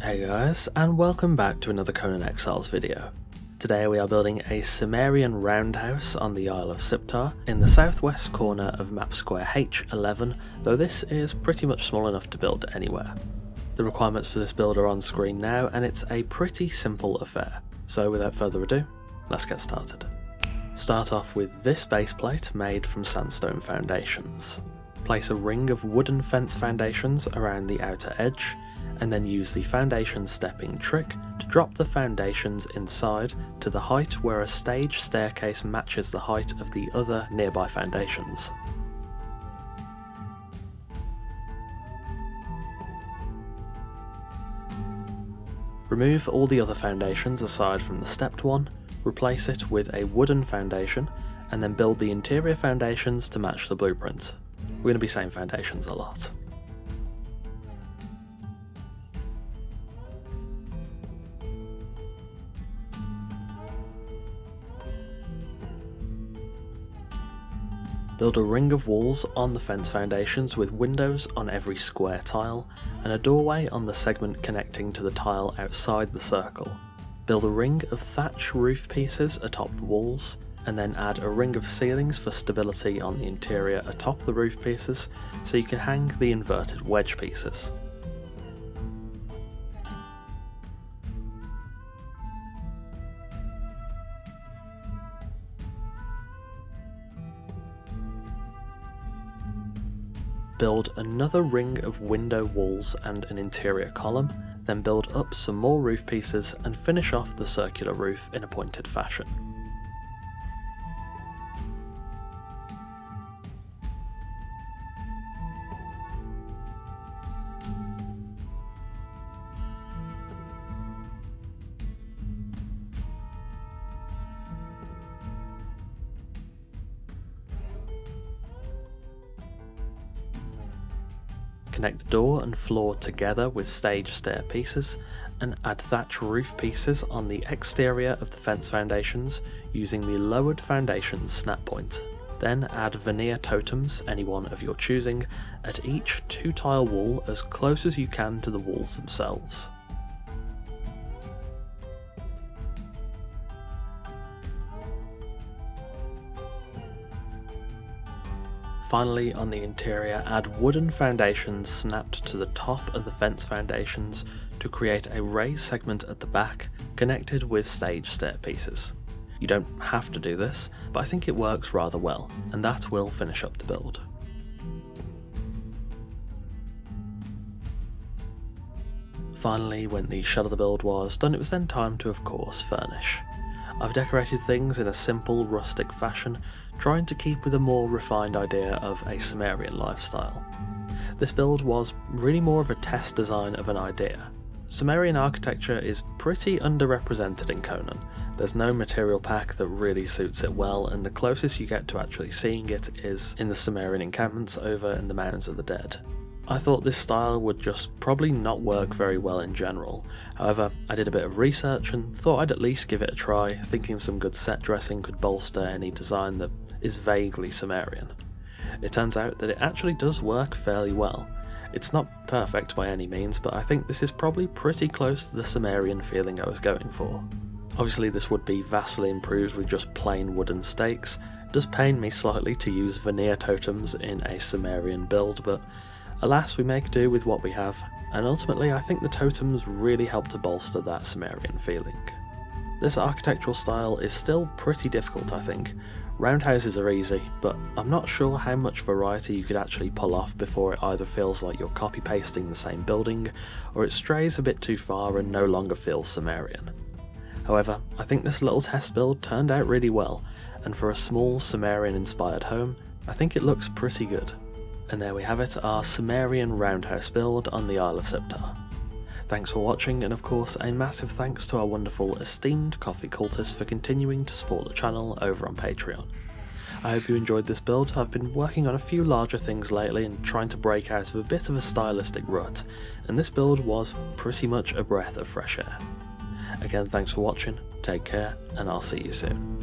Hey guys, and welcome back to another Conan Exiles video. Today we are building a Cimmerian Roundhouse on the Isle of Siptar in the southwest corner of map square H11, though this is pretty much small enough to build anywhere. The requirements for this build are on screen now, and it's a pretty simple affair. So without further ado, let's get started. Start off with this base plate made from sandstone foundations. Place a ring of wooden fence foundations around the outer edge, and then use the foundation stepping trick to drop the foundations inside to the height where a stage staircase matches the height of the other nearby foundations. Remove all the other foundations aside from the stepped one, replace it with a wooden foundation, and then build the interior foundations to match the blueprint. We're going to be saying foundations a lot. Build a ring of walls on the fence foundations with windows on every square tile, and a doorway on the segment connecting to the tile outside the circle. Build a ring of thatch roof pieces atop the walls, and then add a ring of ceilings for stability on the interior atop the roof pieces so you can hang the inverted wedge pieces. Build another ring of window walls and an interior column, then build up some more roof pieces and finish off the circular roof in a pointed fashion. Connect the door and floor together with stage stair pieces, and add thatch roof pieces on the exterior of the fence foundations using the lowered foundations snap point. Then add veneer totems, any one of your choosing, at each 2-tile wall as close as you can to the walls themselves. Finally, on the interior, add wooden foundations snapped to the top of the fence foundations to create a raised segment at the back connected with stage stair pieces. You don't have to do this, but I think it works rather well, and that will finish up the build. Finally, when the shell of the build was done, it was then time to, of course, furnish. I've decorated things in a simple, rustic fashion, trying to keep with a more refined idea of a Cimmerian lifestyle. This build was really more of a test design of an idea. Cimmerian architecture is pretty underrepresented in Conan. There's no material pack that really suits it well, and the closest you get to actually seeing it is in the Cimmerian encampments over in the Mountains of the Dead. I thought this style would just probably not work very well in general. However, I did a bit of research and thought I'd at least give it a try, thinking some good set dressing could bolster any design that is vaguely Cimmerian. It turns out that it actually does work fairly well. It's not perfect by any means, but I think this is probably pretty close to the Cimmerian feeling I was going for. Obviously this would be vastly improved with just plain wooden stakes. It does pain me slightly to use veneer totems in a Cimmerian build, but alas, we make do with what we have, and ultimately I think the totems really help to bolster that Cimmerian feeling. This architectural style is still pretty difficult, I think. Roundhouses are easy, but I'm not sure how much variety you could actually pull off before it either feels like you're copy-pasting the same building, or it strays a bit too far and no longer feels Cimmerian. However, I think this little test build turned out really well, and for a small Cimmerian-inspired home, I think it looks pretty good. And there we have it, our Cimmerian Roundhouse build on the Isle of Siptar. Thanks for watching, and of course a massive thanks to our wonderful esteemed coffee cultists for continuing to support the channel over on Patreon. I hope you enjoyed this build. I've been working on a few larger things lately and trying to break out of a bit of a stylistic rut, and this build was pretty much a breath of fresh air. Again, thanks for watching, take care, and I'll see you soon.